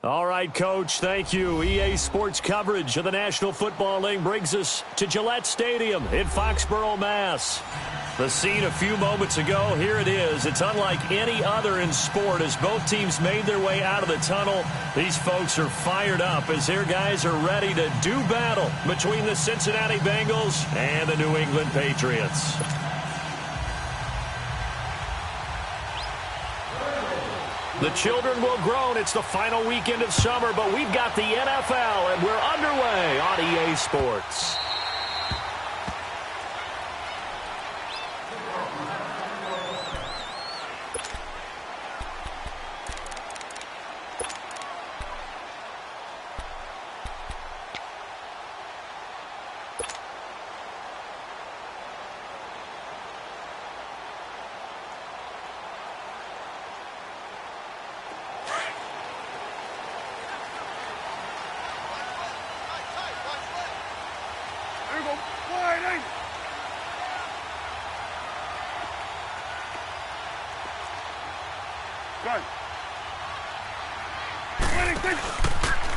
All right, Coach, thank you. EA Sports coverage of the National Football League brings us to Gillette Stadium in Foxborough, Mass. The scene a few moments ago, here it is. It's unlike any other in sport as both teams made their way out of the tunnel. These folks are fired up as their guys are ready to do battle between the Cincinnati Bengals and the New England Patriots. The children will groan. It's the final weekend of summer, but we've got the NFL, and we're underway on EA Sports.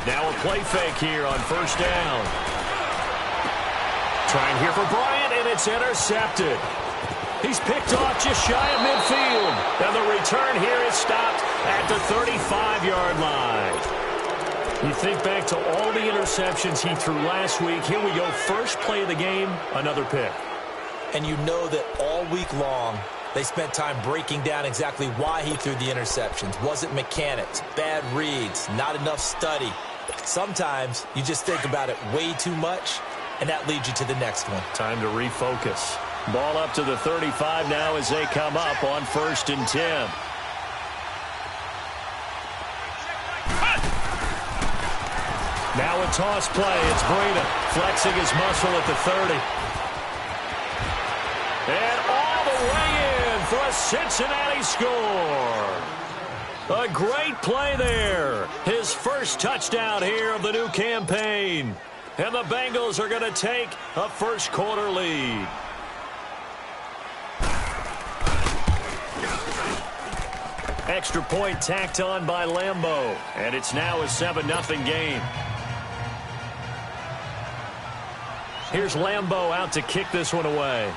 Now a play fake here on first down. Trying here for Bryant, and it's intercepted. He's picked off just shy of midfield. And the return here is stopped at the 35-yard line. You think back to all the interceptions he threw last week. Here we go, first play of the game, another pick. And you know that all week long, they spent time breaking down exactly why he threw the interceptions. Was it mechanics, bad reads, not enough study? Sometimes you just think about it way too much, and that leads you to the next one. Time to refocus. Ball up to the 35 now as they come up on 1st and 10. Now a toss play. It's Breida flexing his muscle at the 30. And all the way in for a Cincinnati score. A great play there. His first touchdown here of the new campaign. And the Bengals are going to take a first quarter lead. Extra point tacked on by Lambeau. And it's now a 7-0 game. Here's Lambeau out to kick this one away.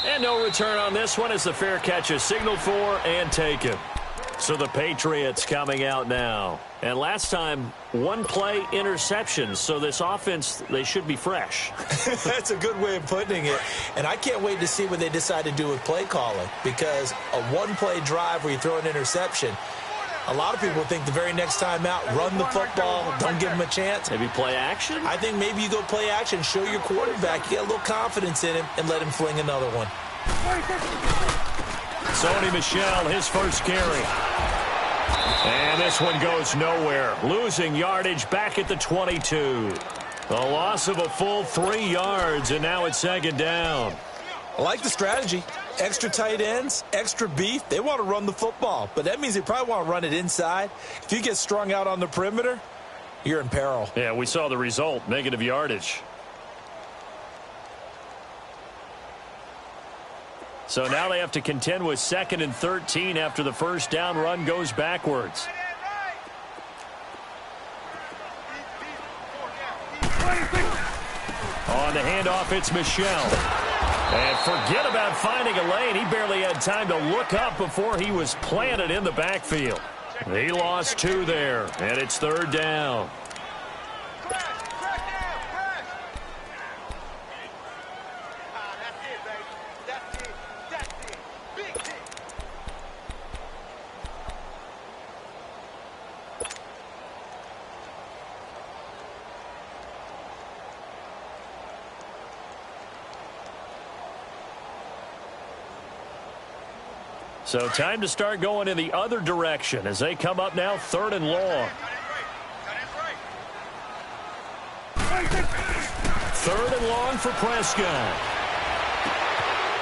And no return on this one as the fair catch is signaled for and taken. So the Patriots coming out now. And last time, one play interception. So this offense, they should be fresh. That's a good way of putting it. And I can't wait to see what they decide to do with play calling. Because a one-play drive where you throw an interception, a lot of people think the very next time out, run the football, don't give him a chance. Maybe play action? I think maybe you go play action, show your quarterback, you get a little confidence in him, and let him fling another one. Sony Michel, his first carry. And this one goes nowhere. Losing yardage back at the 22. A loss of a full 3 yards, and now it's 2nd down. I like the strategy. Extra tight ends, extra beef. They want to run the football, but that means they probably want to run it inside. If you get strung out on the perimeter, you're in peril. Yeah, we saw the result, negative yardage. So now they have to contend with 2nd and 13 after the first down run goes backwards. On the handoff, it's Michel. And forget about finding a lane. He barely had time to look up before he was planted in the backfield. He lost 2 there, and it's 3rd down. So time to start going in the other direction as they come up now 3rd and long. 3rd and long for Prescott.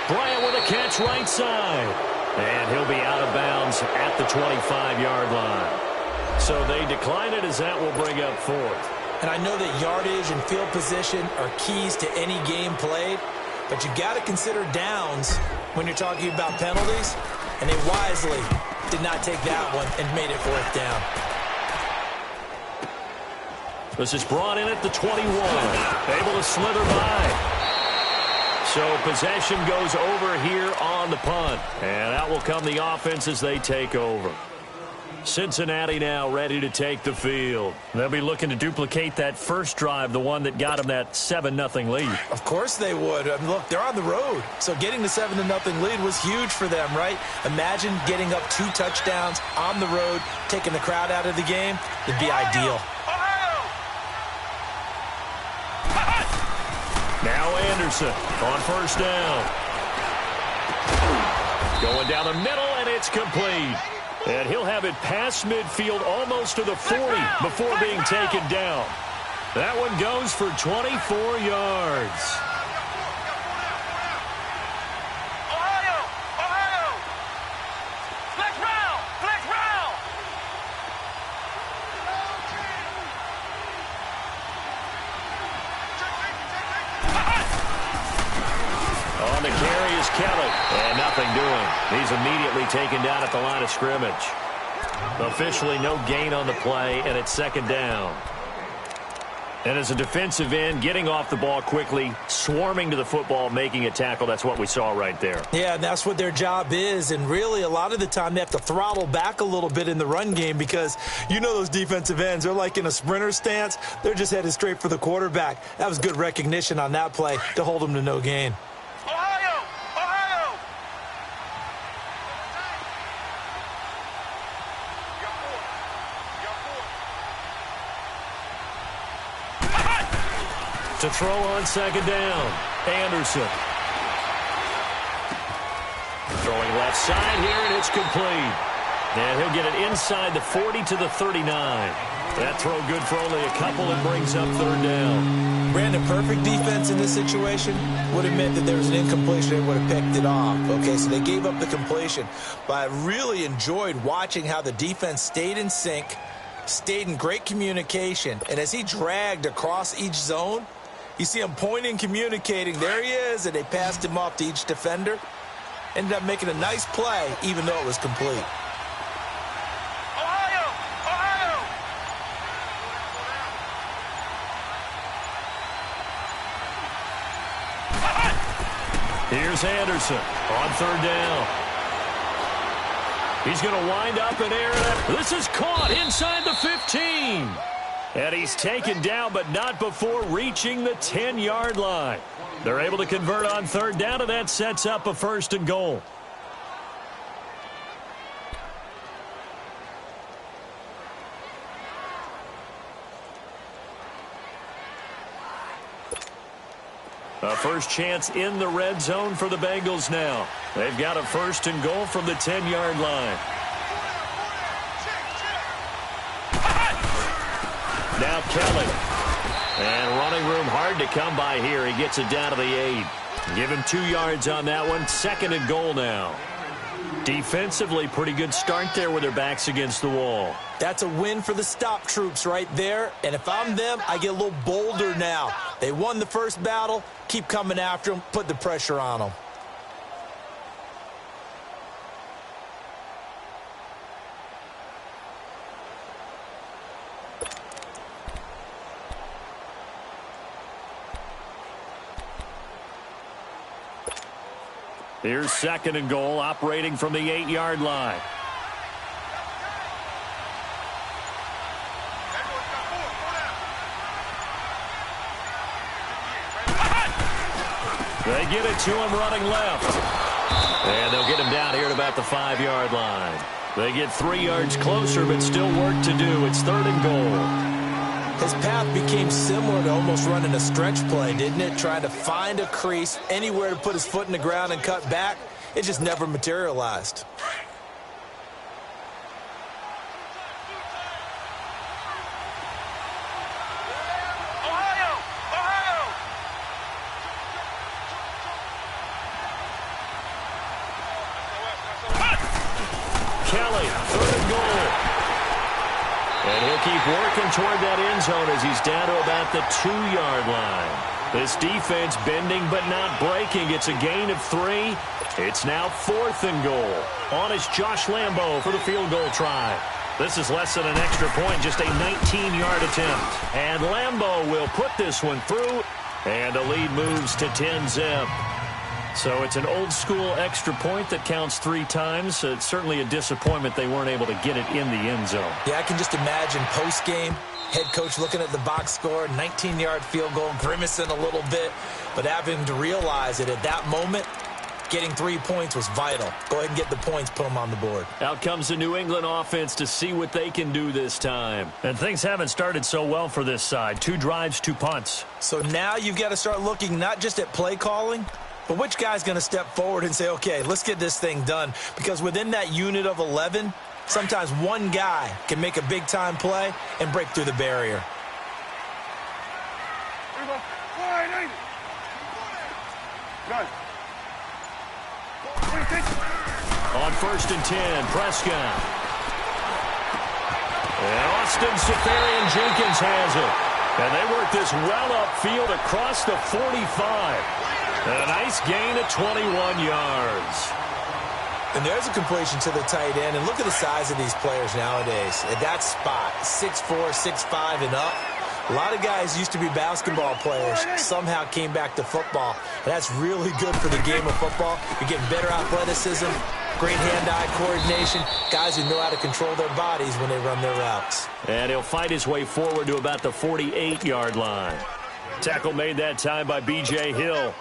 Bryant with a catch right side. And he'll be out of bounds at the 25-yard line. So they decline it as that will bring up 4th. And I know that yardage and field position are keys to any game played, but you got to consider downs when you're talking about penalties. And they wisely Did not take that one and made it 4th down. This is brought in at the 21. Able to slither by. So possession goes over here on the punt. And out will come the offense as they take over. Cincinnati now ready to take the field. They'll be looking to duplicate that first drive, the one that got them that 7-0 lead. Of course they would. I mean, look, they're on the road. So getting the 7-0 lead was huge for them, right? Imagine getting up 2 touchdowns on the road, taking the crowd out of the game. It'd be ideal. Now Anderson on first down. Going down the middle, and it's complete. And he'll have it past midfield almost to the 40 before being taken down. That one goes for 24 yards. On the carry is Kelly. And nothing doing. He's immediately taken down at the line of scrimmage. Officially no gain on the play, and it's 2nd down. And as a defensive end, getting off the ball quickly, swarming to the football, making a tackle, that's what we saw right there. Yeah, and that's what their job is. And really, a lot of the time, they have to throttle back a little bit in the run game because you know those defensive ends, they're like in a sprinter stance. They're just headed straight for the quarterback. That was good recognition on that play to hold them to no gain. To throw on 2nd down, Anderson. Throwing left side here, and it's complete. And he'll get it inside the 40 to the 39. That throw good for only a couple and brings up 3rd down. Brandon, perfect defense in this situation would have meant that there was an incompletion. They would have picked it off. Okay, so they gave up the completion. But I really enjoyed watching how the defense stayed in sync, stayed in great communication. And as he dragged across each zone, you see him pointing, communicating. There he is, and they passed him off to each defender. Ended up making a nice play, even though it was complete. Here's Anderson on 3rd down. He's going to wind up and air it. This is caught inside the 15. And he's taken down, but not before reaching the 10-yard line. They're able to convert on 3rd down, and that sets up a 1st and goal. A first chance in the red zone for the Bengals now. They've got a 1st and goal from the 10-yard line. Now Kelly. And running room hard to come by here. He gets it down to the 8. Give him 2 yards on that one. 2nd and goal now. Defensively, pretty good start there with their backs against the wall. That's a win for the stop troops right there. And if I'm them, I get a little bolder now. They won the first battle. Keep coming after them. Put the pressure on them. Here's 2nd and goal, operating from the 8-yard line. They get it to him running left. And they'll get him down here at about the 5-yard line. They get 3 yards closer, but still work to do. It's 3rd and goal. His path became similar to almost running a stretch play, didn't it? Trying to find a crease, anywhere to put his foot in the ground and cut back. It just never materialized. Kelly, 3rd and goal. And he'll keep working toward that end zone as he's down to about the 2-yard line. This defense bending but not breaking. It's a gain of 3. It's now 4th and goal. On is Josh Lambo for the field goal try. This is less than an extra point, just a 19-yard attempt. And Lambo will put this one through, and the lead moves to 10-zip. So it's an old-school extra point that counts 3 times. It's certainly a disappointment they weren't able to get it in the end zone. Yeah, I can just imagine post-game, head coach looking at the box score, 19-yard field goal, grimacing a little bit, but having to realize that at that moment, getting 3 points was vital. Go ahead and get the points, put them on the board. Out comes the New England offense to see what they can do this time. And things haven't started so well for this side. 2 drives, 2 punts. So now you've got to start looking not just at play calling, but which guy's going to step forward and say, okay, let's get this thing done. Because within that unit of 11, sometimes one guy can make a big-time play and break through the barrier. Here we go. 4-8. Good. On 1st and 10, Prescott. And Austin Seferian-Jenkins has it. And they work this well upfield across the 45. And a nice gain of 21 yards. And there's a completion to the tight end. And look at the size of these players nowadays. At that spot, 6'4", 6'5", and up. A lot of guys used to be basketball players, somehow came back to football. And that's really good for the game of football. You're getting better athleticism, great hand-eye coordination, guys who know how to control their bodies when they run their routes. And he'll fight his way forward to about the 48-yard line. Tackle made that time by B.J. Hill.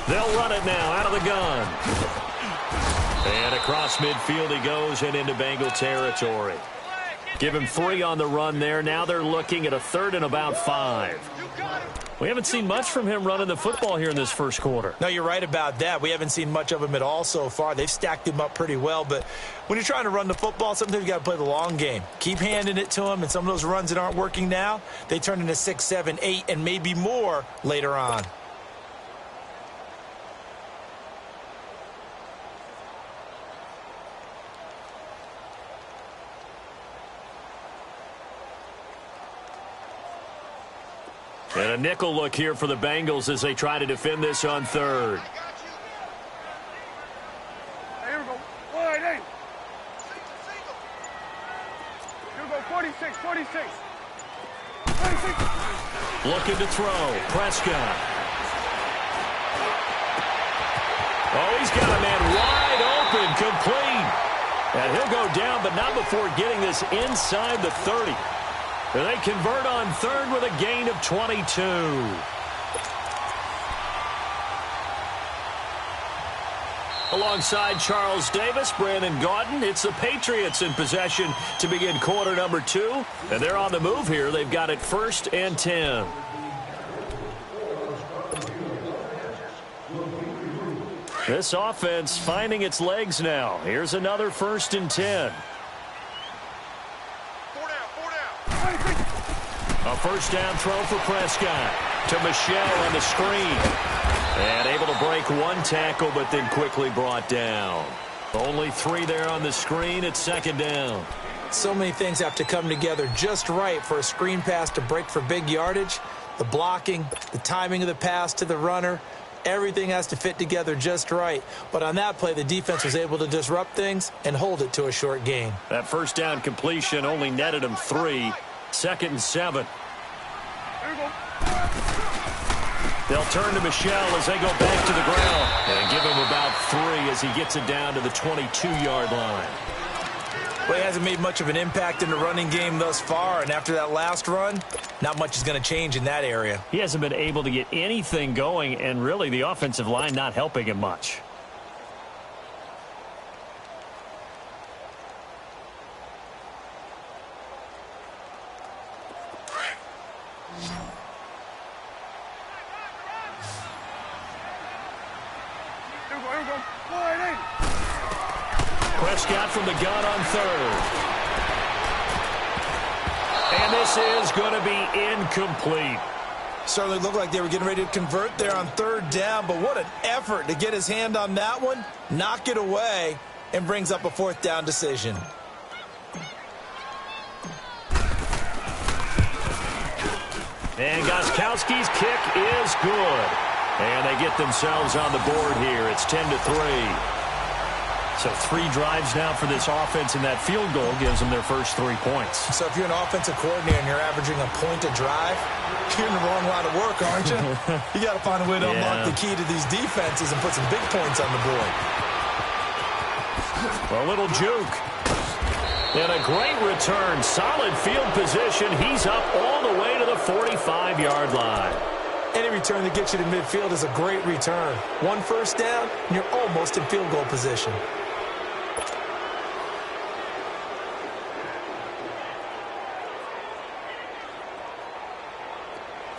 They'll run it now out of the gun. And across midfield he goes and into Bengal territory. Give him 3 on the run there. Now they're looking at a 3rd and about 5. We haven't seen much from him running the football here in this first quarter. No, you're right about that. We haven't seen much of him at all so far. They've stacked him up pretty well. But when you're trying to run the football, sometimes you got to play the long game. Keep handing it to him, and some of those runs that aren't working now, they turn into 6, 7, 8, and maybe more later on. And a nickel look here for the Bengals as they try to defend this on 3rd. Here we go. 4-8. Here we go. 46, 46. 46. Looking to throw. Prescott. Oh, he's got a man wide open, complete. And he'll go down, but not before getting this inside the 30. And they convert on 3rd with a gain of 22. Alongside Charles Davis, Brandon Gaudin, it's the Patriots in possession to begin quarter number 2. And they're on the move here. They've got it 1st and 10. This offense finding its legs now. Here's another 1st and 10. A 1st down throw for Prescott to Michelle on the screen. And able to break 1 tackle, but then quickly brought down. Only 3 there on the screen at 2nd down. So many things have to come together just right for a screen pass to break for big yardage. The blocking, the timing of the pass to the runner, everything has to fit together just right. But on that play, the defense was able to disrupt things and hold it to a short gain. That 1st down completion only netted him 3. 2nd and 7. They'll turn to Michelle as they go back to the ground and give him about 3 as he gets it down to the 22-yard line. Well, he hasn't made much of an impact in the running game thus far, and after that last run, not much is going to change in that area. He hasn't been able to get anything going, and really the offensive line not helping him much. Prescott from the gun on 3rd. And this is going to be incomplete. Certainly looked like they were getting ready to convert there on third down, but what an effort to get his hand on that one, knock it away, and brings up a fourth down decision. And Gostkowski's kick is good. And they get themselves on the board here. It's 10-3. So 3 drives now for this offense, and that field goal gives them their first 3 points. So if you're an offensive coordinator and you're averaging a point a drive, you're in the wrong line of work, aren't you? You got to find a way to unlock the key to these defenses and put some big points on the board. A little juke. And a great return. Solid field position. He's up all the way to the 45-yard line. Any return that gets you to midfield is a great return. 1 first down, and you're almost in field goal position.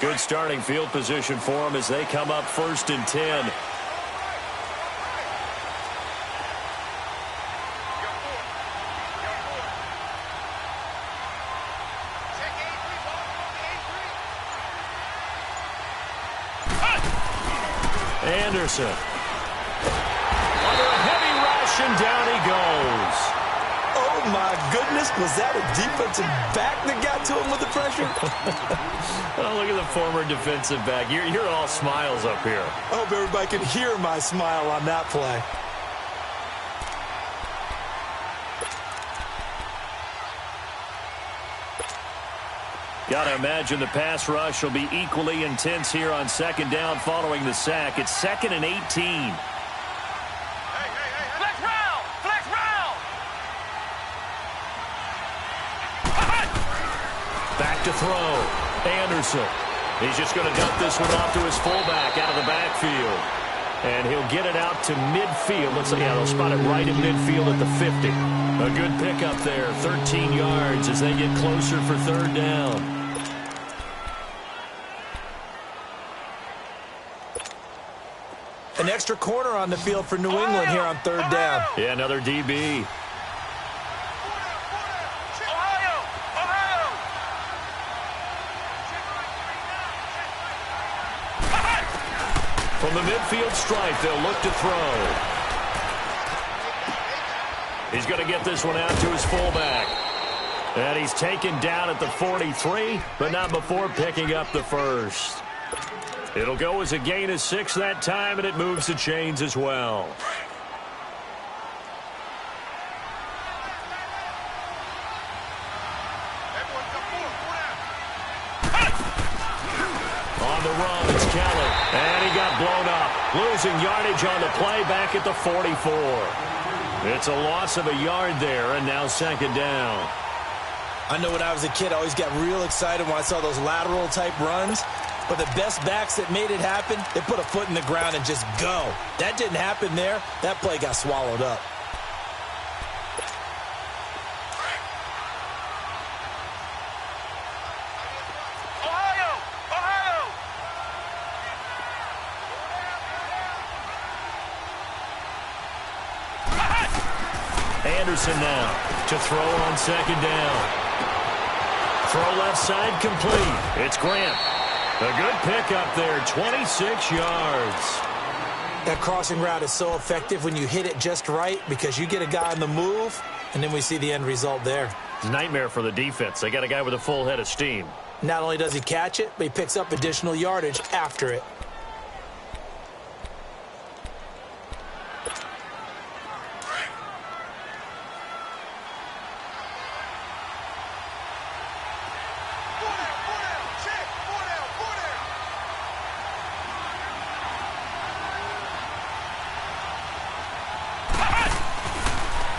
Good starting field position for them as they come up 1st and 10. Anderson. Under a heavy rush, and down he goes. Oh, my goodness. Was that a defensive back that got to him with the pressure? Oh, look at the former defensive back. You're all smiles up here. I hope everybody can hear my smile on that play. Got to imagine the pass rush will be equally intense here on 2nd down following the sack. It's 2nd and 18. Hey. Flex round! Flex round! Back to throw. Anderson. He's just going to dump this one off to his fullback out of the backfield. And he'll get it out to midfield. Looks like, they'll spot it right in midfield at the 50. A good pickup there. 13 yards as they get closer for 3rd down. An extra corner on the field for New England here on 3rd down. Yeah, another DB. From the midfield stripe, they'll look to throw. He's going to get this one out to his fullback. And he's taken down at the 43, but not before picking up the first. It'll go as a gain of 6 that time, and it moves the chains as well. On the run, it's Kelly. And he got blown up. Losing yardage on the play back at the 44. It's a loss of a yard there, and now 2nd down. I know when I was a kid, I always got real excited when I saw those lateral-type runs. But the best backs that made it happen, they put a foot in the ground and just go. That didn't happen there. That play got swallowed up. Anderson now to throw on 2nd down. Throw left side complete. It's Grant. A good pickup there, 26 yards. That crossing route is so effective when you hit it just right because you get a guy on the move, and then we see the end result there. It's a nightmare for the defense. They got a guy with a full head of steam. Not only does he catch it, but he picks up additional yardage after it.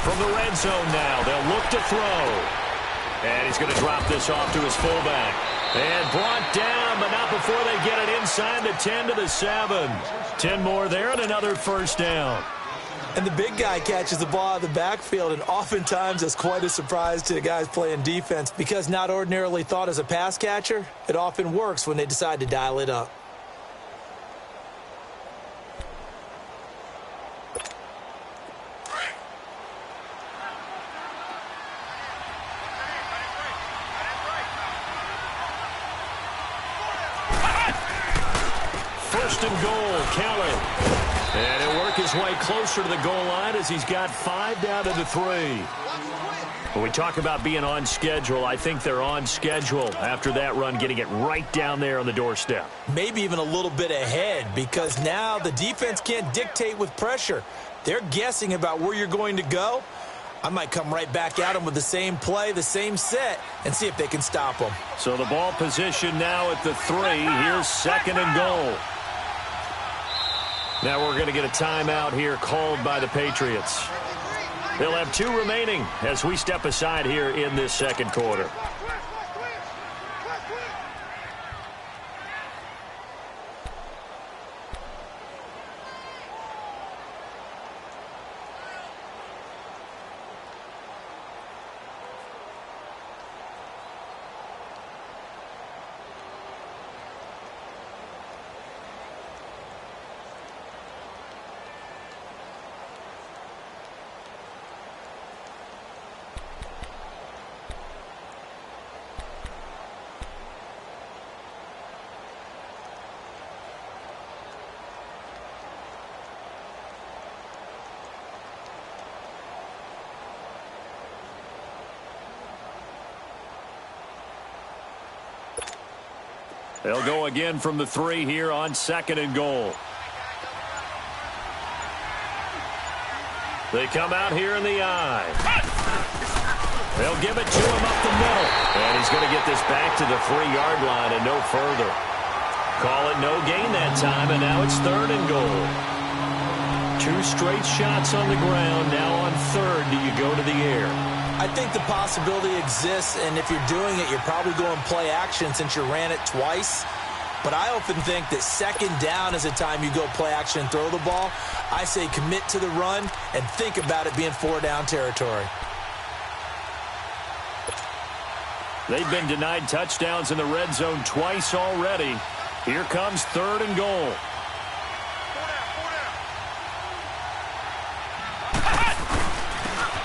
From the red zone now, they'll look to throw. And he's going to drop this off to his fullback. And brought down, but not before they get it inside the 10 to the 7. 10 more there and another first down. And the big guy catches the ball out of the backfield, and oftentimes it's quite a surprise to the guys playing defense because not ordinarily thought as a pass catcher, it often works when they decide to dial it up. First and goal, Kelly. And he'll work his way closer to the goal line as he's got 5 down to the 3. When we talk about being on schedule, I think they're on schedule after that run, getting it right down there on the doorstep. Maybe even a little bit ahead, because now the defense can't dictate with pressure. They're guessing about where you're going to go. I might come right back at them with the same play, the same set, and see if they can stop them. So the ball position now at the 3. Here's second and goal. Now we're going to get a timeout here called by the Patriots. They'll have 2 remaining as we step aside here in this second quarter. They'll go again from the 3 here on second and goal. They come out here in the eye. They'll give it to him up the middle. And he's going to get this back to the 3-yard line and no further. Call it no gain that time, and now it's third and goal. 2 straight shots on the ground. Now on third, do you go to the air? I think the possibility exists, and if you're doing it, you're probably going play action since you ran it twice. But I often think that second down is the time you go play action and throw the ball. I say commit to the run and think about it being 4-down territory. They've been denied touchdowns in the red zone twice already. Here comes third and goal.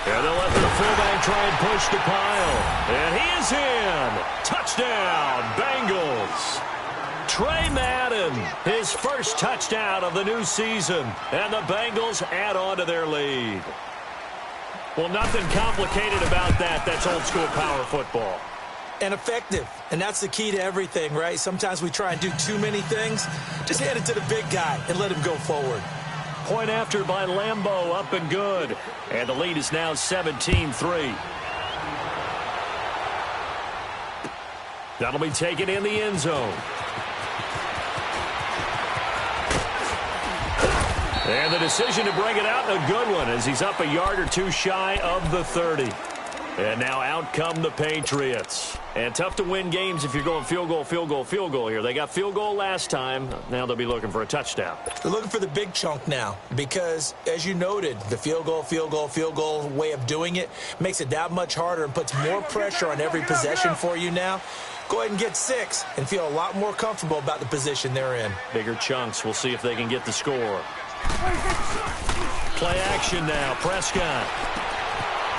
And they'll let their fullback try and push the pile. And he is in. Touchdown, Bengals. Trey Madden, his first touchdown of the new season. And the Bengals add on to their lead. Well, nothing complicated about that. That's old school power football. And effective. And that's the key to everything, right? Sometimes we try and do too many things. Just hand it to the big guy and let him go forward. Point after by Lambeau, up and good. And the lead is now 17-3. That'll be taken in the end zone. And the decision to bring it out, a good one, as he's up a yard or 2 shy of the 30. And now out come the Patriots. And tough to win games if you're going field goal, field goal, field goal here. They got field goal last time. Now they'll be looking for a touchdown. They're looking for the big chunk now because, as you noted, the field goal way of doing it makes it that much harder and puts more pressure on every possession for you now. Go ahead and get 6 and feel a lot more comfortable about the position they're in. Bigger chunks. We'll see if they can get the score. Play action now. Prescott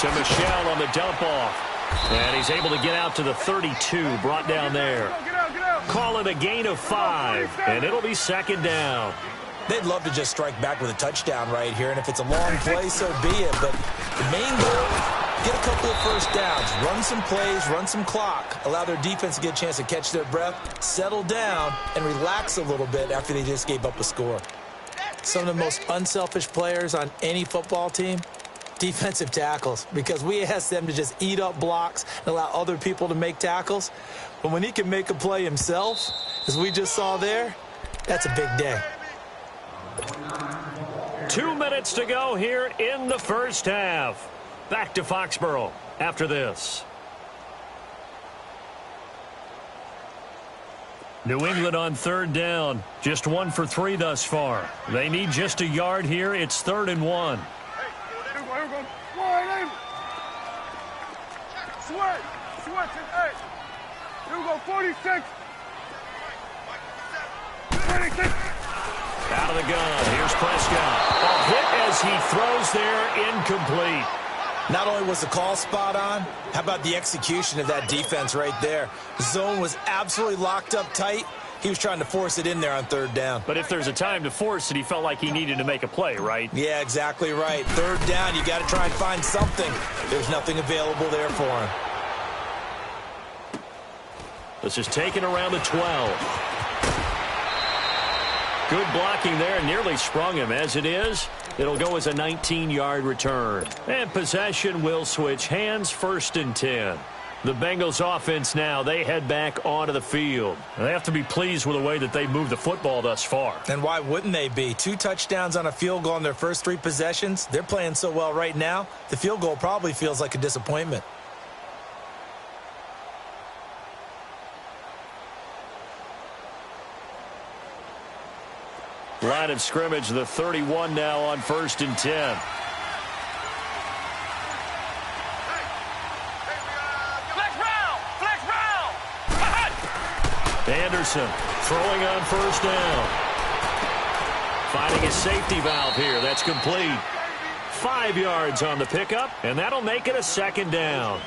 to Michelle on the dump off. And he's able to get out to the 32, brought down there. Call it a gain of 5, and it'll be second down. They'd love to just strike back with a touchdown right here, and if it's a long play, so be it. But the main goal, get a couple of first downs, run some plays, run some clock, allow their defense to get a chance to catch their breath, settle down, and relax a little bit after they just gave up a score. Some of the most unselfish players on any football team, defensive tackles, because we ask them to just eat up blocks and allow other people to make tackles. But when he can make a play himself, as we just saw there, that's a big day. 2 minutes to go here in the first half. Back to Foxborough after this. New England on third down. Just 1 for 3 thus far. They need just a yard here. It's 3rd and 1. Switch, hey. Here we go, 46. 26. Out of the gun. Here's Prescott. A hit as he throws there, incomplete. Not only was the call spot on, how about the execution of that defense right there? The zone was absolutely locked up tight. He was trying to force it in there on third down. But if there's a time to force it, he felt like he needed to make a play, right? Yeah, exactly right. Third down, you got to try and find something. There's nothing available there for him. This is taken around the 12. Good blocking there, nearly sprung him. As it is, it'll go as a 19-yard return. And possession will switch hands, 1st and 10. The Bengals offense now, they head back onto the field. They have to be pleased with the way that they moved the football thus far. And why wouldn't they be? 2 touchdowns on a field goal in their first 3 possessions. They're playing so well right now, the field goal probably feels like a disappointment. Line of scrimmage, the 31 now on 1st and 10. Anderson throwing on 1st down. Finding a safety valve here. That's complete. 5 yards on the pickup, and that'll make it a 2nd down.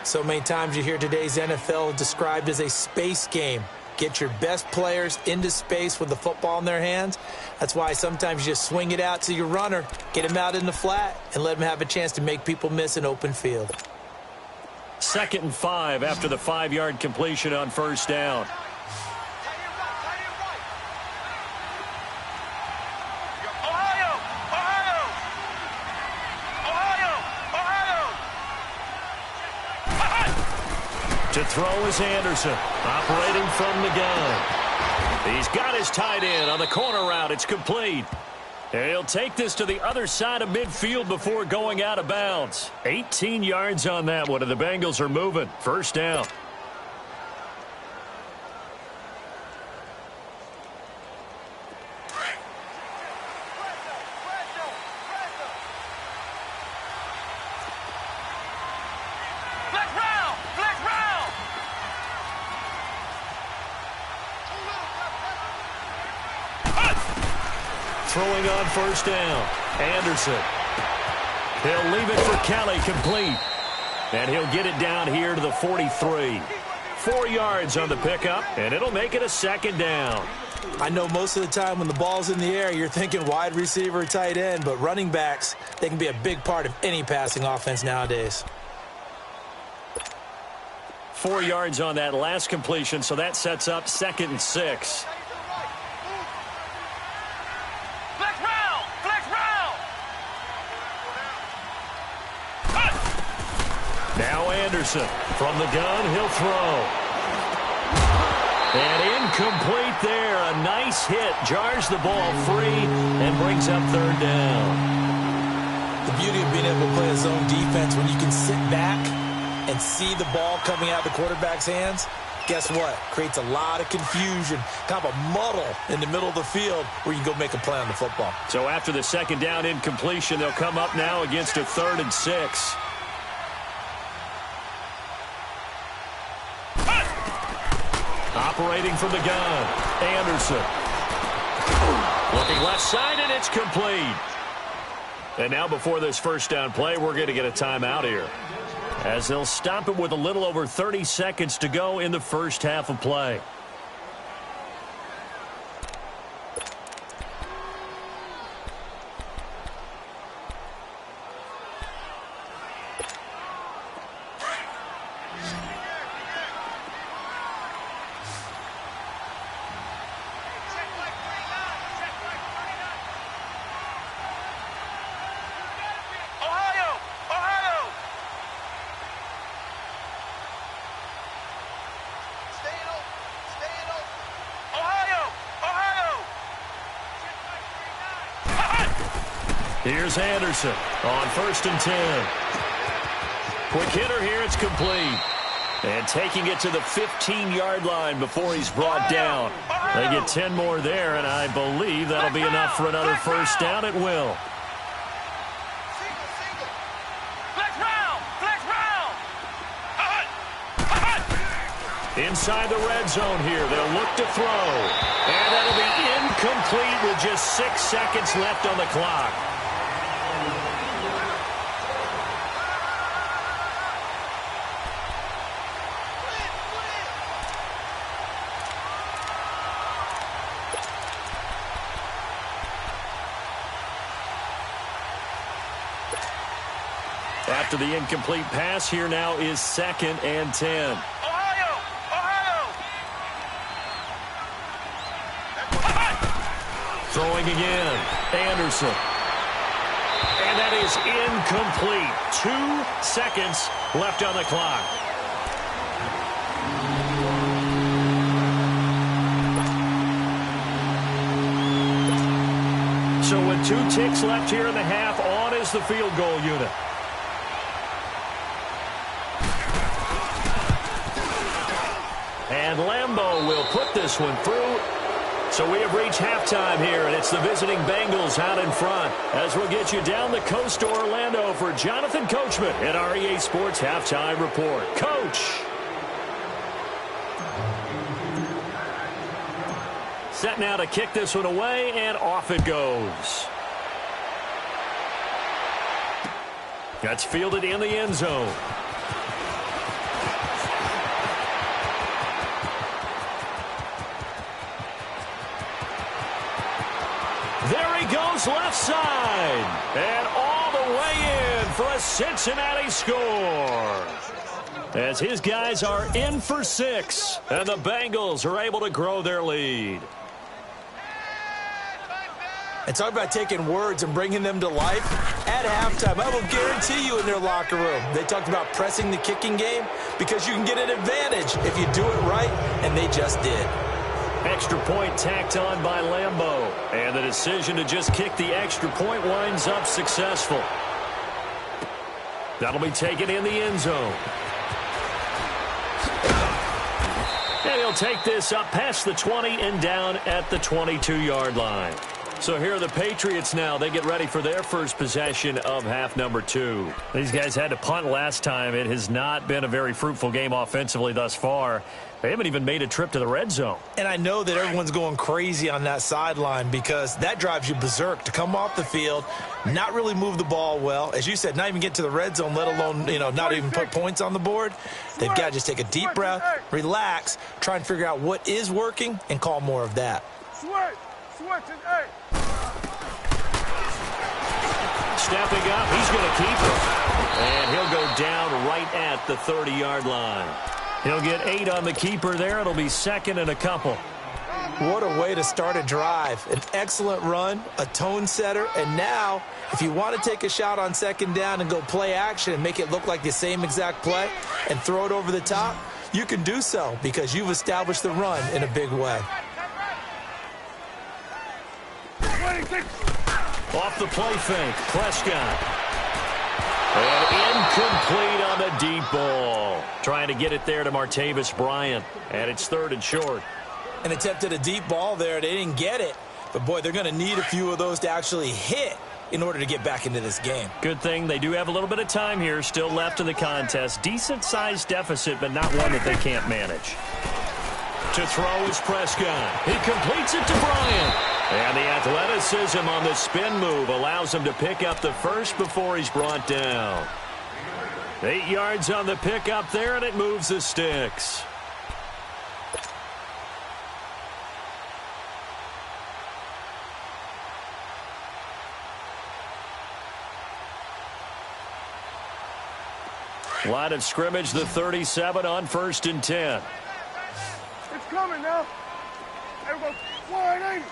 So many times you hear today's NFL described as a space game. Get your best players into space with the football in their hands. That's why sometimes you just swing it out to your runner, get him out in the flat, and let him have a chance to make people miss an open field. 2nd and 5 after the 5-yard completion on 1st down. To throw is Anderson, operating from the gun. He's got his tight end on the corner route. It's complete. And he'll take this to the other side of midfield before going out of bounds. 18 yards on that one, and the Bengals are moving. 1st down. Throwing on 1st down. Anderson. He'll leave it for Kelly, complete. And he'll get it down here to the 43. 4 yards on the pickup, and it'll make it a 2nd down. I know most of the time when the ball's in the air, you're thinking wide receiver, tight end, but running backs, they can be a big part of any passing offense nowadays. 4 yards on that last completion, so that sets up 2nd and 6. Now Anderson from the gun, he'll throw. And incomplete there. A nice hit. Jars the ball free and brings up 3rd down. The beauty of being able to play a zone defense when you can sit back and see the ball coming out of the quarterback's hands, guess what? Creates a lot of confusion, kind of a muddle in the middle of the field where you can go make a play on the football. So after the 2nd down incompletion, they'll come up now against a 3rd and 6. Operating from the gun, Anderson. Looking left side, and it's complete. And now before this 1st down play, we're going to get a timeout here, as they'll stop it with a little over 30 seconds to go in the 1st half of play. Here's Anderson on 1st and 10. Quick hitter here, it's complete. And taking it to the 15-yard line before he's brought down. They get 10 more there, and I believe that'll be enough for another 1st down. It will. Inside the red zone here, they'll look to throw. And that'll be incomplete with just 6 seconds left on the clock. After the incomplete pass, here now is 2nd and 10. Throwing again. Anderson. And that is incomplete. 2 seconds left on the clock. So with 2 ticks left here in the half, on is the field goal unit. And Lambeau will put this one through. So we have reached halftime here, and it's the visiting Bengals out in front. As we'll get you down the coast to Orlando for Jonathan Coachman at our EA Sports Halftime Report. Coach. Set now to kick this one away, and off it goes. That's fielded in the end zone. There he goes left side. And all the way in for a Cincinnati score. As his guys are in for 6. And the Bengals are able to grow their lead. And talk about taking words and bringing them to life. At halftime, I will guarantee you in their locker room, they talked about pressing the kicking game because you can get an advantage if you do it right, and they just did. Extra point tacked on by Lambeau. And the decision to just kick the extra point winds up successful. That'll be taken in the end zone. And he'll take this up past the 20 and down at the 22-yard line. So here are the Patriots now. They get ready for their first possession of half number 2. These guys had to punt last time. It has not been a very fruitful game offensively thus far. They haven't even made a trip to the red zone. And I know that everyone's going crazy on that sideline because that drives you berserk to come off the field, not really move the ball well. As you said, not even get to the red zone, let alone, not even put points on the board. They've got to just take a deep breath, relax, try and figure out what is working, and call more of that. Stepping up, he's going to keep it. And he'll go down right at the 30-yard line. He'll get 8 on the keeper there. It'll be 2nd and a couple. What a way to start a drive. An excellent run, a tone setter, and now if you want to take a shot on 2nd down and go play action and make it look like the same exact play and throw it over the top, you can do so because you've established the run in a big way. Off the play fake, Prescott. And incomplete on the deep ball. Trying to get it there to Martavis Bryant. And it's 3rd and short. An attempt at a deep ball there. They didn't get it. But, boy, they're going to need a few of those to actually hit in order to get back into this game. Good thing they do have a little bit of time here still left in the contest. Decent-sized deficit, but not one that they can't manage. To throw is Prescott. He completes it to Bryant. And the athleticism on the spin move allows him to pick up the first before he's brought down. 8 yards on the pickup there, and it moves the sticks. Line of scrimmage, the 37 on 1st and 10. It's coming now. Everybody, 180.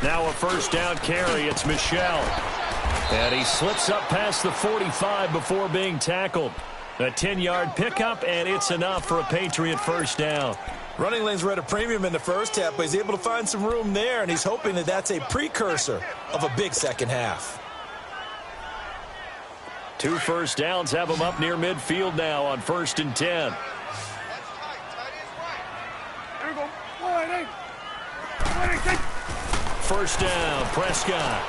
Now a 1st down carry. It's Michel. And he slips up past the 45 before being tackled. A 10-yard pickup, and it's enough for a Patriot 1st down. Running lanes were at a premium in the first half, but he's able to find some room there, and he's hoping that that's a precursor of a big second half. 2 1st downs have him up near midfield now on 1st and 10. Here we go. 180. 1st down, Prescott.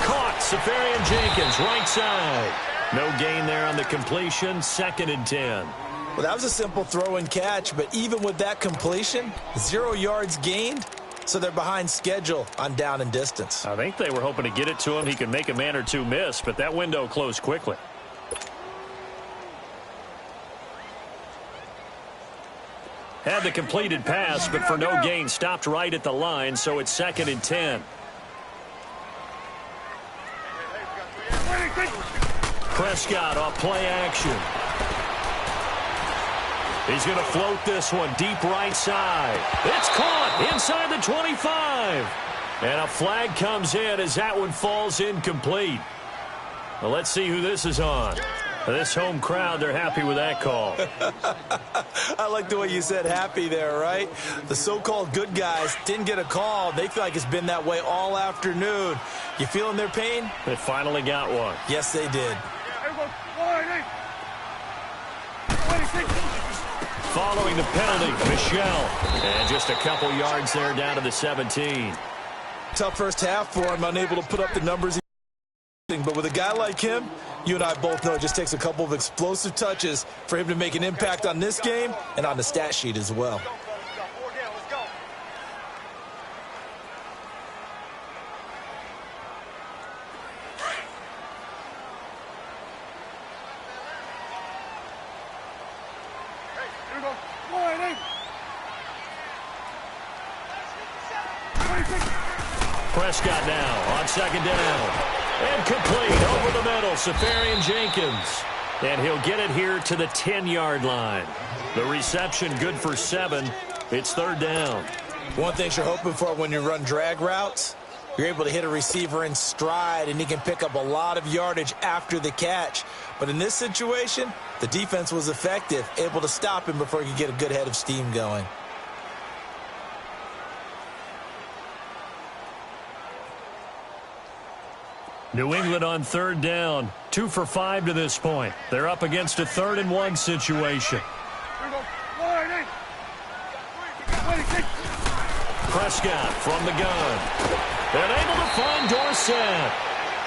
Caught, Safarian Jenkins, right side. No gain there on the completion, 2nd and 10. Well, that was a simple throw and catch, but even with that completion, 0 yards gained, so they're behind schedule on down and distance. I think they were hoping to get it to him. He could make a man or two miss, but that window closed quickly. Had the completed pass, but for no gain, stopped right at the line, so it's 2nd and 10. Prescott off play action. He's going to float this one deep right side. It's caught inside the 25. And a flag comes in as that one falls incomplete. Well, let's see who this is on. This home crowd, they're happy with that call. I like the way you said happy there, right? The so-called good guys didn't get a call. They feel like it's been that way all afternoon. You feeling their pain? They finally got one. Yes, they did. Following the penalty, Michelle. And just a couple yards there down to the 17. Tough first half for him, unable to put up the numbers. But with a guy like him, you and I both know it just takes a couple of explosive touches for him to make an impact on this game and on the stat sheet as well. Prescott now on second down. And complete over the middle, Safarian Jenkins. And he'll get it here to the 10-yard line. The reception good for 7. It's third down. One thing you're hoping for when you run drag routes, you're able to hit a receiver in stride, and he can pick up a lot of yardage after the catch. But in this situation, the defense was effective, able to stop him before he could get a good head of steam going. New England on third down. 2 for 5 to this point. They're up against a 3rd-and-1 situation. Prescott from the gun. And able to find Dorsett.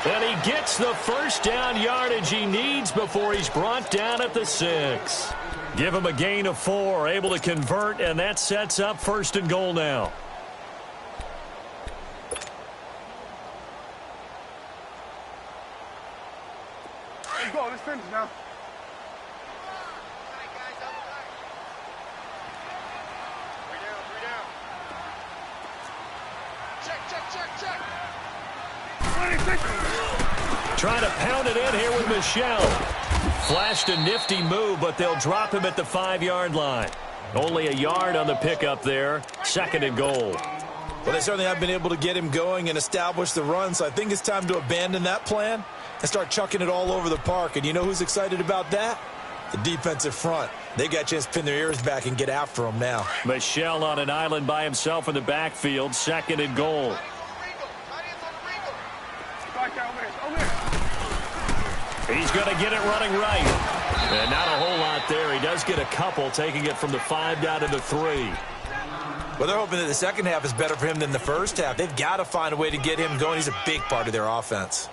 And he gets the first down yardage he needs before he's brought down at the 6. Give him a gain of 4. Able to convert, and that sets up 1st and goal now. Let's finish now. Trying to pound it in here with Michelle. Flashed a nifty move, but they'll drop him at the 5-yard line. Only a yard on the pickup there. 2nd and goal. Well, they certainly have been able to get him going and establish the run, so I think it's time to abandon that plan and start chucking it all over the park. And you know who's excited about that? The defensive front. They got a chance to pin their ears back and get after him now. Michelle on an island by himself in the backfield. 2nd and goal. He's going to get it running right. And not a whole lot there. He does get a couple, taking it from the 5 down to the 3. Well, they're hoping that the second half is better for him than the first half. They've got to find a way to get him going. He's a big part of their offense.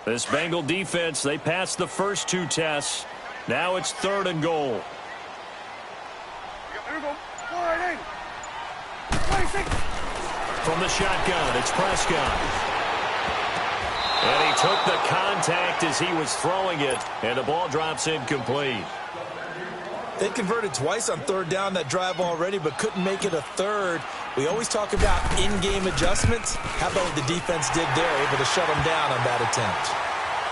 This Bengal defense, they passed the first 2 tests. Now it's 3rd and goal. From the shotgun, it's Prescott. And he took the contact as he was throwing it, and the ball drops incomplete. They converted twice on 3rd down that drive already, but couldn't make it a 3rd. We always talk about in-game adjustments. How about what the defense did there, able to shut them down on that attempt?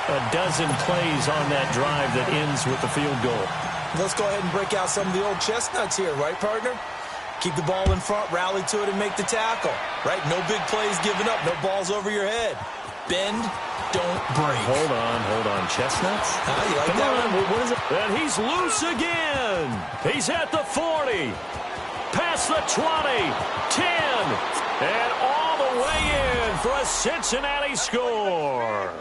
A dozen plays on that drive that ends with the field goal. Let's go ahead and break out some of the old chestnuts here, right, partner? Keep the ball in front, rally to it, and make the tackle, right? No big plays given up, no balls over your head. Bend, don't break. Hold on. Chestnuts? You like Come that on. one? What is it? And he's loose again. He's at the 40. Past the 20. 10. And all the way in for a Cincinnati score.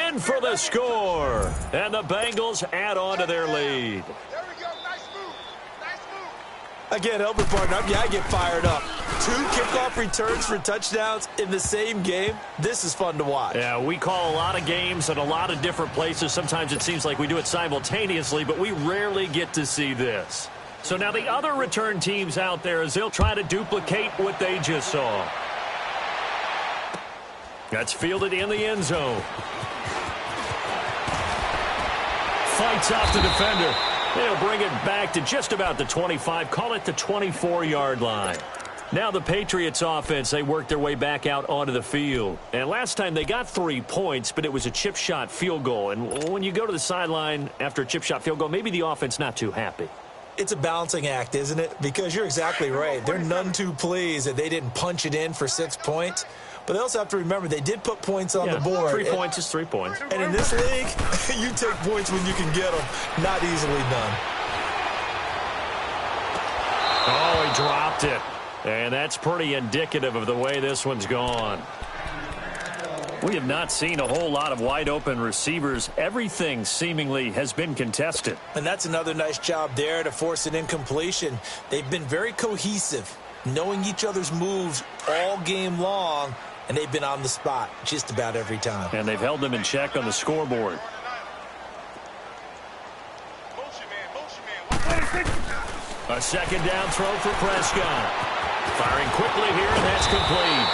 In for the score. And the Bengals add on to their lead. I can't help it, partner. I get fired up. 2 kickoff returns for touchdowns in the same game. This is fun to watch. Yeah, we call a lot of games in a lot of different places. Sometimes it seems like we do it simultaneously, but we rarely get to see this. So now the other return teams out there, as they'll try to duplicate what they just saw. That's fielded in the end zone. Fights off the defender. They'll bring it back to just about the 25. Call it the 24-yard line. Now the Patriots offense, they work their way back out onto the field. And last time they got 3 points, but it was a chip shot field goal. And when you go to the sideline after a chip shot field goal, maybe the offense not too happy. It's a balancing act, isn't it? Because you're exactly right. They're none too pleased that they didn't punch it in for 6 points. But they also have to remember they did put points on the board. 3 points is 3 points. And in this league, you take points when you can get them. Not easily done. Oh, he dropped it. And that's pretty indicative of the way this one's gone. We have not seen a whole lot of wide-open receivers. Everything seemingly has been contested. And that's another nice job there to force an incompletion. They've been very cohesive, knowing each other's moves all game long, and they've been on the spot just about every time. And they've held them in check on the scoreboard. A second down throw for Prescott. Firing quickly here, and that's complete.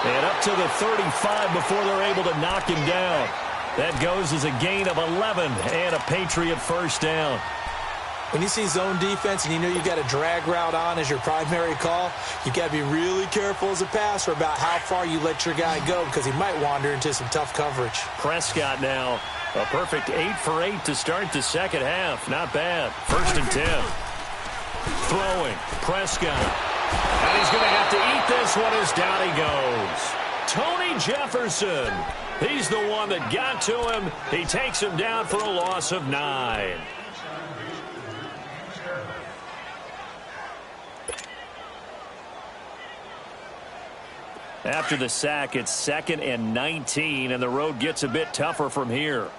And up to the 35 before they're able to knock him down. That goes as a gain of 11 and a Patriot first down. When you see zone defense and you know you've got a drag route on as your primary call, you've got to be really careful as a passer about how far you let your guy go because he might wander into some tough coverage. Prescott now, a perfect 8 for 8 to start the second half. Not bad. 1st and 10. Throwing. Prescott. And he's going to have to eat this one as down he goes. Tony Jefferson. He's the one that got to him. He takes him down for a loss of 9. After the sack, it's 2nd and 19, and the road gets a bit tougher from here.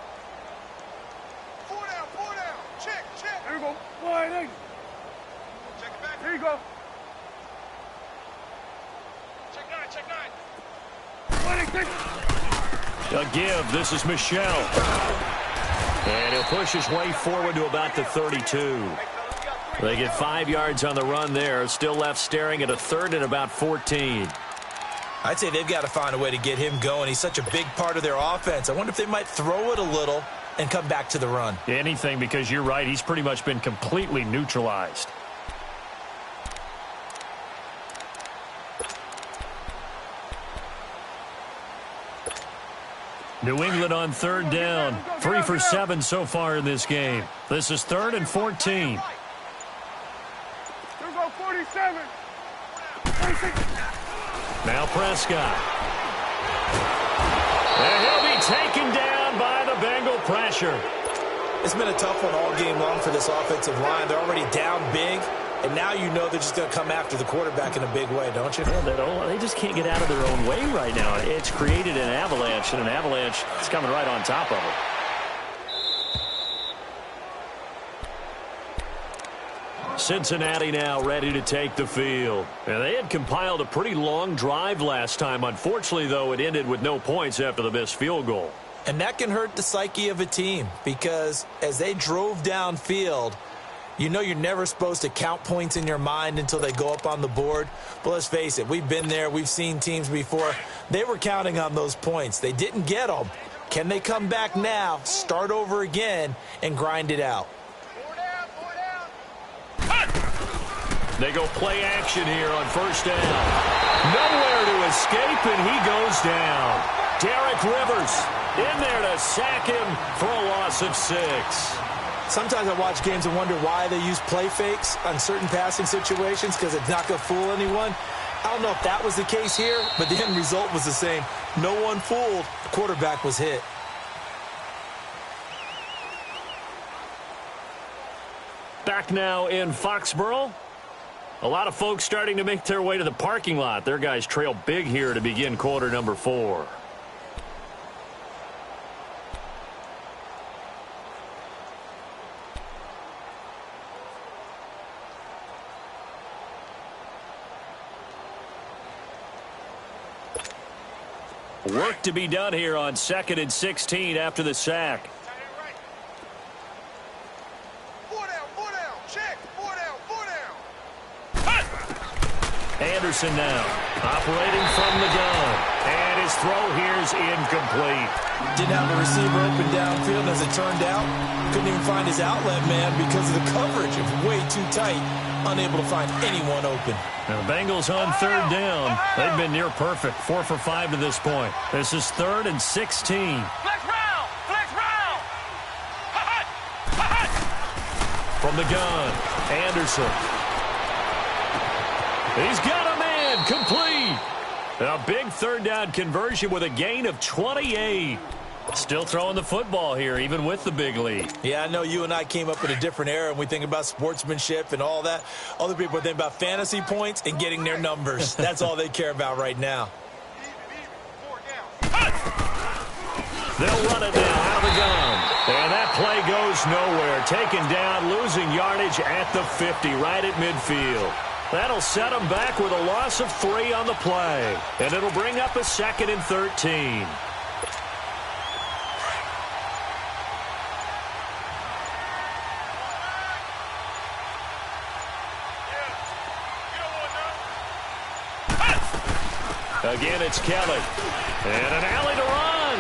4 down. Check. There you go. Wide eight. Check it back. Here you go. Check 9. A give. This is Michelle. And he'll push his way forward to about the 32. They get 5 yards on the run there. Still left staring at a 3rd and about 14. I'd say they've got to find a way to get him going. He's such a big part of their offense. I wonder if they might throw it a little and come back to the run. Anything, because you're right. He's pretty much been completely neutralized. New England on 3rd down. 3 for 7 so far in this game. This is 3rd and 14. Here we go, 47. 46. Now Prescott. And he'll be taken down by the Bengal pressure. It's been a tough one all game long for this offensive line. They're already down big, and now you know they're just going to come after the quarterback in a big way, don't you? Yeah, they just can't get out of their own way right now. It's created an avalanche, and an avalanche is coming right on top of it. Cincinnati now ready to take the field. And they had compiled a pretty long drive last time. Unfortunately, though, it ended with no points after the missed field goal. And that can hurt the psyche of a team because as they drove downfield, you know you're never supposed to count points in your mind until they go up on the board. But let's face it, we've been there. We've seen teams before. They were counting on those points. They didn't get them. Can they come back now, start over again, and grind it out? They go play action here on 1st down. Nowhere to escape, and he goes down. Derek Rivers in there to sack him for a loss of 6. Sometimes I watch games and wonder why they use play fakes on certain passing situations because it's not going to fool anyone. I don't know if that was the case here, but the end result was the same. No one fooled. The quarterback was hit. Back now in Foxborough. A lot of folks starting to make their way to the parking lot. Their guys trail big here to begin quarter number 4. Work to be done here on 2nd and 16 after the sack. 4 down. Check. 4 down. Anderson now, operating from the gun. And his throw here's incomplete. Didn't have a receiver open downfield. As it turned out, couldn't even find his outlet man because of the coverage. It was way too tight. Unable to find anyone open. Now the Bengals on third down. They've been near perfect. 4 for 5 to this point. This is 3rd and 16. Flex round! Flex round! From the gun, Anderson. He's got a man, complete. A big third down conversion with a gain of 28. Still throwing the football here, even with the big lead. Yeah, I know you and I came up in a different era, and we think about sportsmanship and all that. Other people think about fantasy points and getting their numbers. That's all they care about right now. They'll run it now out of the gun. And that play goes nowhere. Taken down, losing yardage at the 50, right at midfield. That'll set them back with a loss of 3 on the play. And it'll bring up a 2nd and 13. Again, it's Kelly. And an alley to run.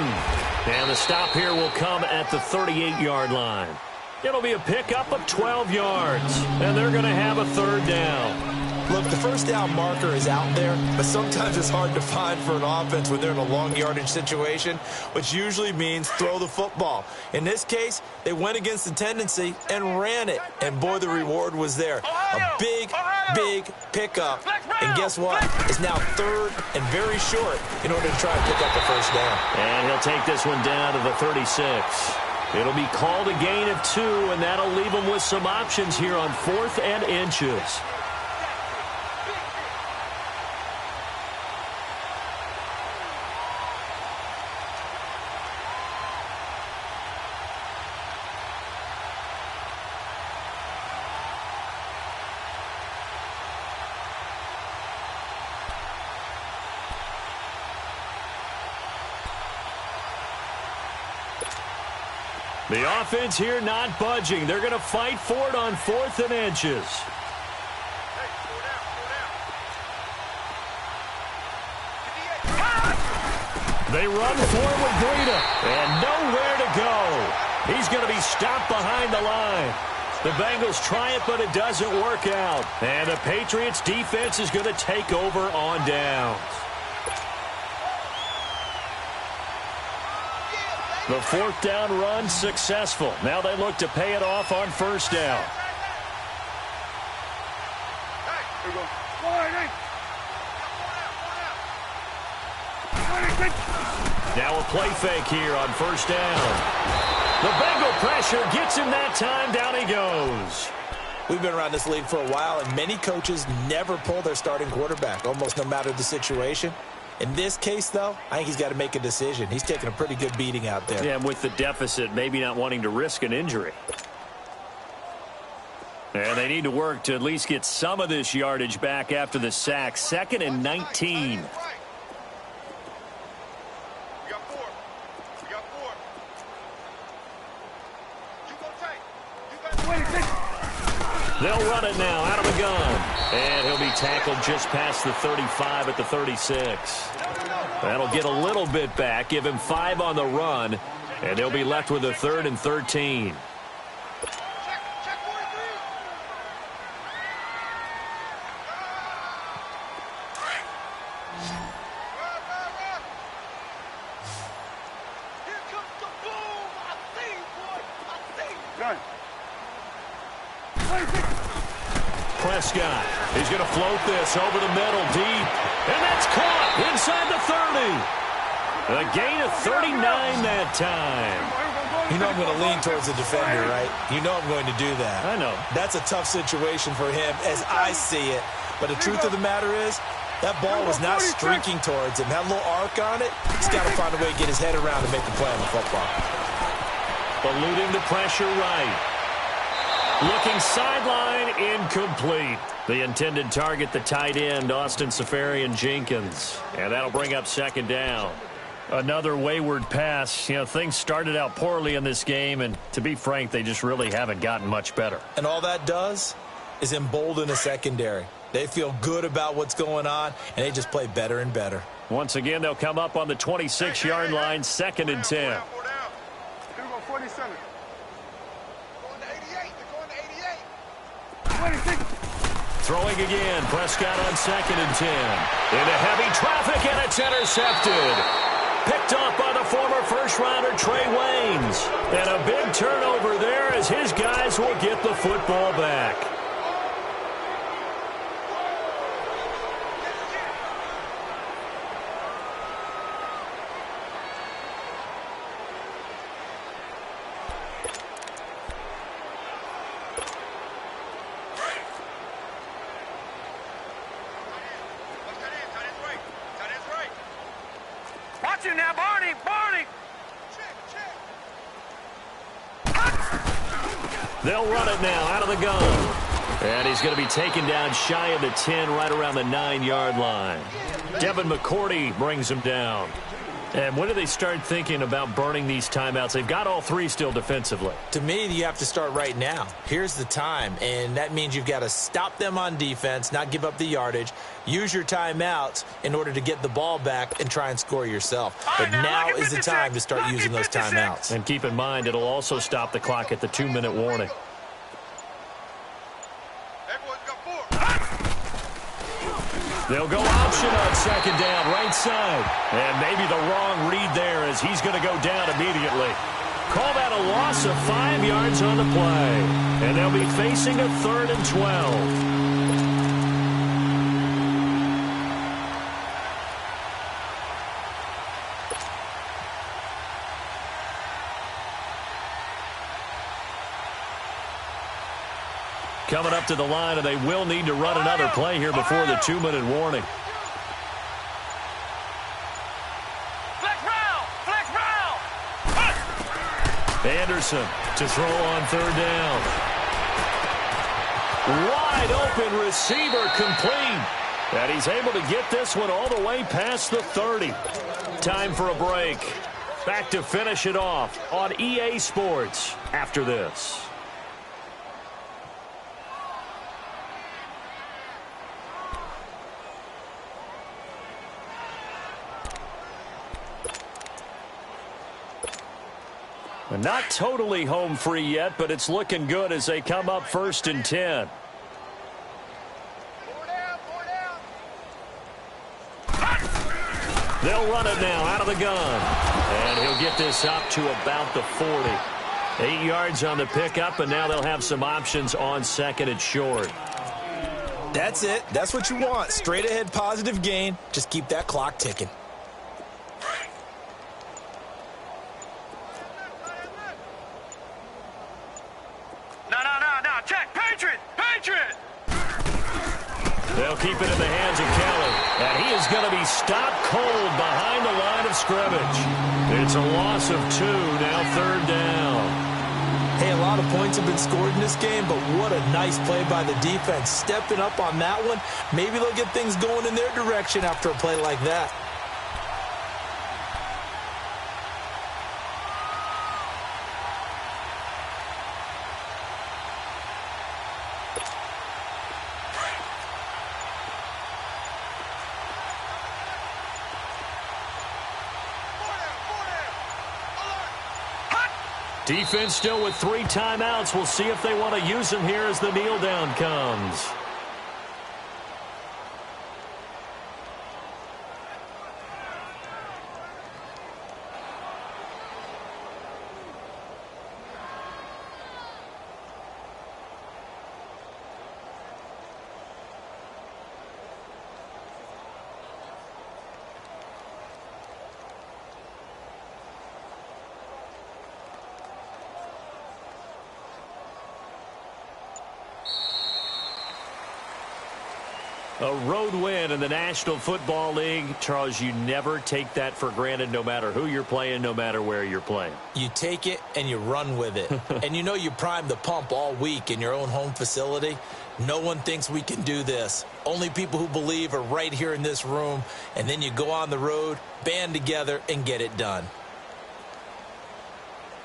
And the stop here will come at the 38-yard line. It'll be a pickup of 12 yards. And they're going to have a third down. Look, the first down marker is out there, but sometimes it's hard to find for an offense when they're in a long yardage situation, which usually means throw the football. In this case, they went against the tendency and ran it. And, boy, the reward was there. A big, big pickup. And guess what? It's now 3rd and very short in order to try and pick up the first down. And he'll take this one down to the 36. It'll be called a gain of 2, and that'll leave them with some options here on 4th and inches. The offense here not budging. They're going to fight for it on 4th and inches. They run forward, Breida, and nowhere to go. He's going to be stopped behind the line. The Bengals try it, but it doesn't work out. And the Patriots defense is going to take over on downs. The 4th down run successful. Now they look to pay it off on 1st down. Now a play fake here on 1st down. The Bengal pressure gets him that time. Down he goes. We've been around this league for a while, and many coaches never pull their starting quarterback, almost no matter the situation. In this case, though, I think he's got to make a decision. He's taking a pretty good beating out there. Yeah, and with the deficit, maybe not wanting to risk an injury. And they need to work to at least get some of this yardage back after the sack. 2nd and 19. They'll run it now out of the gun. And he'll be tackled just past the 35 at the 36. That'll get a little bit back, give him 5 on the run, and they'll be left with a 3rd and 13. Prescott, he's going to float this over the middle deep, and that's caught inside the 30. A gain of 39 that time. You know I'm going to lean towards the defender, right? You know I'm going to do that. I know. That's a tough situation for him as I see it. But the truth of the matter is, that ball was not streaking towards him. Had a little arc on it. He's got to find a way to get his head around and make a play on the football. Eluding the pressure right. Looking sideline, incomplete. The intended target, the tight end, Austin Seferian-Jenkins. And that'll bring up 2nd down. Another wayward pass. You know, things started out poorly in this game, and to be frank, they just really haven't gotten much better. And all that does is embolden a secondary. They feel good about what's going on, and they just play better and better. Once again, they'll come up on the 26-yard line, 2nd and 10. Here we go, 47. Going to 88. They're going to 88. 26. Throwing again. Prescott on 2nd and 10. Into heavy traffic, and it's intercepted. Picked off by the former first-rounder Trey Waynes. And a big turnover there as his guys will get the football back. Watch him now, Barney. They'll run it now out of the gun. And he's going to be taken down shy of the 10, right around the 9-yard line. Devin McCourty brings him down. And when do they start thinking about burning these timeouts? They've got all 3 still defensively. To me, you have to start right now. Here's the time, and that means you've got to stop them on defense, not give up the yardage, use your timeouts in order to get the ball back and try and score yourself. But now is the time to start using those timeouts. And keep in mind, it'll also stop the clock at the 2-minute warning. They'll go option on 2nd down, right side. And maybe the wrong read there as he's going to go down immediately. Call that a loss of 5 yards on the play. And they'll be facing a 3rd and 12. Coming up to the line, and they will need to run another play here before the 2-minute warning. Flex round. Anderson to throw on 3rd down. Wide open receiver complete. And he's able to get this one all the way past the 30. Time for a break. Back to finish it off on EA Sports after this. Not totally home free yet, but it's looking good as they come up 1st and 10. They'll run it now out of the gun. And he'll get this up to about the 40. 8 yards on the pickup, and now they'll have some options on 2nd and short. That's it. That's what you want. Straight ahead positive gain. Just keep that clock ticking. No. Check. Patriot. They'll keep it in the hands of Kelly. And he is going to be stopped cold behind the line of scrimmage. It's a loss of 2, now 3rd down. Hey, a lot of points have been scored in this game, but what a nice play by the defense. Stepping up on that one. Maybe they'll get things going in their direction after a play like that. Defense still with 3 timeouts. We'll see if they want to use them here as the kneel down comes. A road win in the National Football League. Charles, you never take that for granted no matter who you're playing, no matter where you're playing. You take it and you run with it. And you know you primed the pump all week in your own home facility. No one thinks we can do this. Only people who believe are right here in this room. And then you go on the road, band together, and get it done.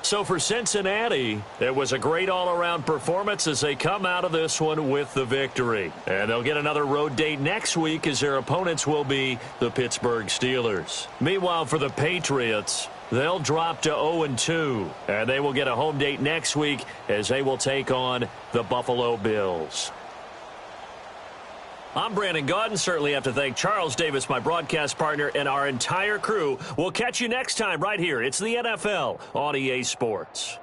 So for Cincinnati, it was a great all-around performance as they come out of this one with the victory. And they'll get another road date next week as their opponents will be the Pittsburgh Steelers. Meanwhile, for the Patriots, they'll drop to 0-2, and they will get a home date next week as they will take on the Buffalo Bills. I'm Brandon Gaudin. Certainly have to thank Charles Davis, my broadcast partner, and our entire crew. We'll catch you next time right here. It's the NFL on EA Sports.